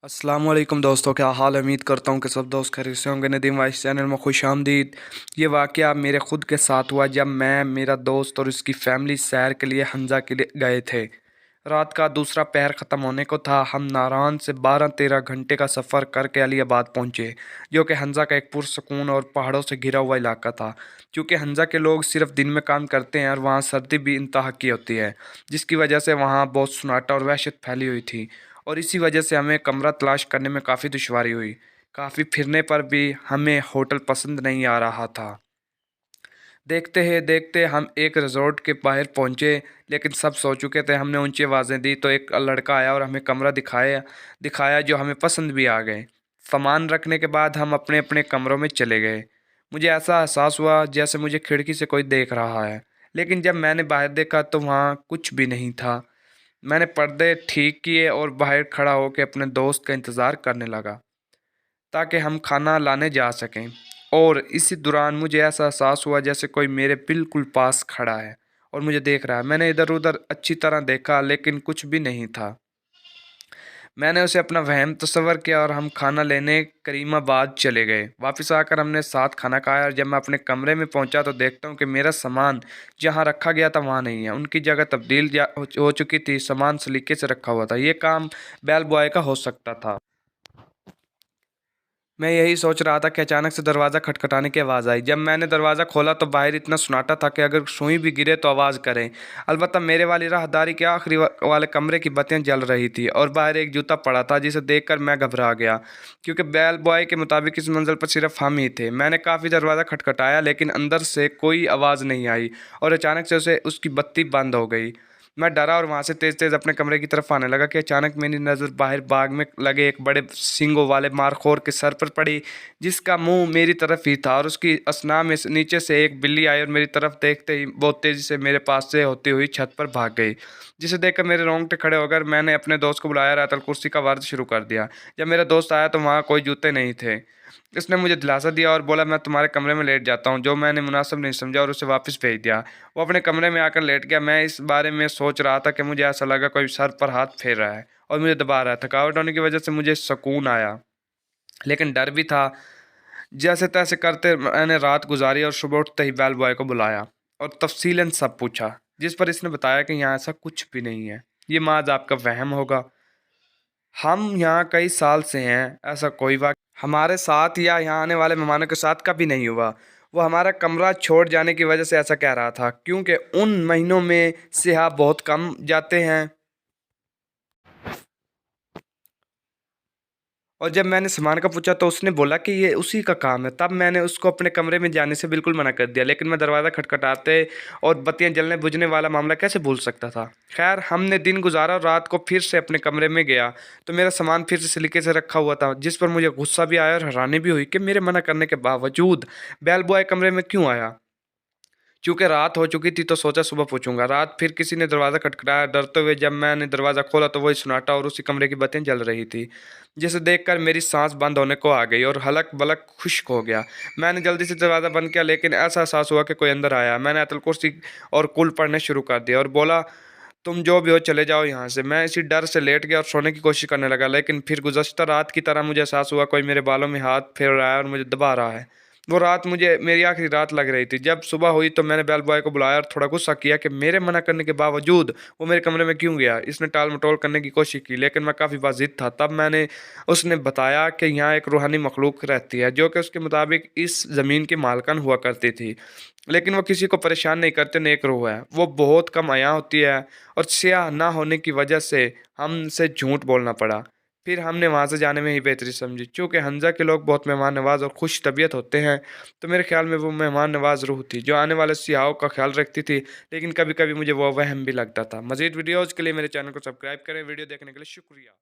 अस्सलाम वालेकुम दोस्तों, क्या हाल है। उम्मीद करता हूँ कि सब दोस्त खैरियत से होंगे। नदीम वाइस चैनल में खुश आमदीद। ये वाक़या मेरे ख़ुद के साथ हुआ जब मैं, मेरा दोस्त और उसकी फ़ैमिली सैर के लिए हंजा के लिए गए थे। रात का दूसरा पहर ख़त्म होने को था। हम नारान से 12-13 घंटे का सफ़र करके अलीबाद पहुँचे, जो कि हंजा का एक पुरसकून और पहाड़ों से घिरा हुआ इलाका था। क्योंकि हंजा के लोग सिर्फ़ दिन में काम करते हैं और वहाँ सर्दी भी इंतहा की होती है, जिसकी वजह से वहाँ बहुत सन्नाटा और वहशत फैली हुई थी। और इसी वजह से हमें कमरा तलाश करने में काफ़ी दुश्वारी हुई। काफ़ी फिरने पर भी हमें होटल पसंद नहीं आ रहा था। देखते ही देखते हम एक रिज़ॉर्ट के बाहर पहुँचे, लेकिन सब सो चुके थे। हमने ऊँची आवाज़ें दी तो एक लड़का आया और हमें कमरा दिखाया दिखाया जो हमें पसंद भी आ गए। सामान रखने के बाद हम अपने-अपने कमरों में चले गए। मुझे ऐसा एहसास हुआ जैसे मुझे खिड़की से कोई देख रहा है, लेकिन जब मैंने बाहर देखा तो वहाँ कुछ भी नहीं था। मैंने पर्दे ठीक किए और बाहर खड़ा होकर अपने दोस्त का इंतज़ार करने लगा ताकि हम खाना लाने जा सकें। और इसी दौरान मुझे ऐसा एहसास हुआ जैसे कोई मेरे बिल्कुल पास खड़ा है और मुझे देख रहा है। मैंने इधर-उधर अच्छी तरह देखा, लेकिन कुछ भी नहीं था। मैंने उसे अपना वहम तस्वर किया और हम खाना लेने करीमाबाद चले गए। वापस आकर हमने साथ खाना खाया और जब मैं अपने कमरे में पहुंचा तो देखता हूं कि मेरा सामान जहां रखा गया था वहां नहीं है। उनकी जगह तब्दील हो चुकी थी। सामान सलीके से रखा हुआ था। ये काम बेल बॉय का हो सकता था। मैं यही सोच रहा था कि अचानक से दरवाज़ा खटखटाने की आवाज़ आई। जब मैंने दरवाज़ा खोला तो बाहर इतना सन्नाटा था कि अगर सुई भी गिरे तो आवाज़ करे। अलबत्ता मेरे वाली राहदारी के आखिरी वाले कमरे की बत्तियां जल रही थी और बाहर एक जूता पड़ा था जिसे देखकर मैं घबरा गया, क्योंकि बेल बॉय के मुताबिक इस मंजिल पर सिर्फ हम ही थे। मैंने काफ़ी दरवाज़ा खटखटाया, लेकिन अंदर से कोई आवाज़ नहीं आई और अचानक से उसे उसकी बत्ती बंद हो गई। मैं डरा और वहाँ से तेज़-तेज़ अपने कमरे की तरफ आने लगा कि अचानक मेरी नज़र बाहर बाग में लगे एक बड़े सींगों वाले मारखोर के सर पर पड़ी, जिसका मुंह मेरी तरफ ही था। और उसकी असना में से नीचे से एक बिल्ली आई और मेरी तरफ देखते ही बहुत तेज़ी से मेरे पास से होती हुई छत पर भाग गई, जिसे देखकर मेरे रोंगटे खड़े हो गए। मैंने अपने दोस्त को बुलाया और आयतल कुर्सी का वर्द शुरू कर दिया। जब मेरा दोस्त आया तो वहाँ कोई जूते नहीं थे। उसने मुझे दिलासा दिया और बोला, मैं तुम्हारे कमरे में लेट जाता हूँ, जो मैंने मुनासिब नहीं समझा और उसे वापस भेज दिया। वो अपने कमरे में आकर लेट गया। मैं इस बारे में सोच रहा था कि मुझे ऐसा लगा कोई सर पर हाथ फेर रहा है और मुझे दबा रहा है। थकावट होने की वजह से मुझे सुकून आया, लेकिन डर भी था। जैसे तैसे करते मैंने रात गुजारी और सुबह उठते ही बेल बॉय को बुलाया और तफसीलन सब पूछा, जिस पर इसने बताया कि यहाँ ऐसा कुछ भी नहीं है। ये माज आपका वहम होगा। हम यहाँ कई साल से हैं। ऐसा कोई वाक़ हमारे साथ या यहाँ आने वाले मेहमानों के साथ कभी नहीं हुआ। वो हमारा कमरा छोड़ जाने की वजह से ऐसा कह रहा था, क्योंकि उन महीनों में सियाह बहुत कम जाते हैं। और जब मैंने सामान का पूछा तो उसने बोला कि ये उसी का काम है। तब मैंने उसको अपने कमरे में जाने से बिल्कुल मना कर दिया, लेकिन मैं दरवाज़ा खटखटाते और बत्तियां जलने बुझने वाला मामला कैसे भूल सकता था। खैर, हमने दिन गुजारा और रात को फिर से अपने कमरे में गया तो मेरा सामान फिर से सलीके से रखा हुआ था, जिस पर मुझे गुस्सा भी आया और हैरानी भी हुई कि मेरे मना करने के बावजूद बेल बॉय कमरे में क्यों आया। चूँकि रात हो चुकी थी तो सोचा सुबह पूछूंगा। रात फिर किसी ने दरवाज़ा खटखटाया। डरते हुए जब मैंने दरवाज़ा खोला तो वही सन्नाटा और उसी कमरे की बत्तियां जल रही थी, जिसे देखकर मेरी सांस बंद होने को आ गई और हलक बलक खुश्क हो गया। मैंने जल्दी से दरवाज़ा बंद किया, लेकिन ऐसा एहसास हुआ कि कोई अंदर आया। मैंने आयतुल कुर्सी और कुल पढ़ने शुरू कर दिया और बोला, तुम जो भी हो चले जाओ यहाँ से। मैं इसी डर से लेट गया और सोने की कोशिश करने लगा, लेकिन फिर गुज़श्ता रात की तरह मुझे एहसास हुआ कोई मेरे बालों में हाथ फेर रहा है और मुझे दबा रहा है। वो रात मुझे मेरी आखिरी रात लग रही थी। जब सुबह हुई तो मैंने बेल बॉय को बुलाया और थोड़ा गुस्सा किया कि मेरे मना करने के बावजूद वो मेरे कमरे में क्यों गया। इसने टाल-मटोल करने की कोशिश की, लेकिन मैं काफ़ी वाजिद था। तब मैंने उसने बताया कि यहाँ एक रूहानी मखलूक रहती है, जो कि उसके मुताबिक इस ज़मीन की मालकिन हुआ करती थी, लेकिन वो किसी को परेशान नहीं करते, नेक रूह है। वो बहुत कम हया होती है और स्याह ना होने की वजह से हमसे झूठ बोलना पड़ा। फिर हमने वहाँ से जाने में ही बेहतरी समझी। चूँकि हंज़ा के लोग बहुत मेहमान नवाज़ और खुश तबीयत होते हैं, तो मेरे ख़्याल में वो मेहमान नवाज़ रूह थी, जो आने वाले सियाहों का ख़्याल रखती थी। लेकिन कभी-कभी मुझे वो वहम भी लगता था। मज़ीद वीडियोज़ के लिए मेरे चैनल को सब्सक्राइब करें। वीडियो देखने के लिए शुक्रिया।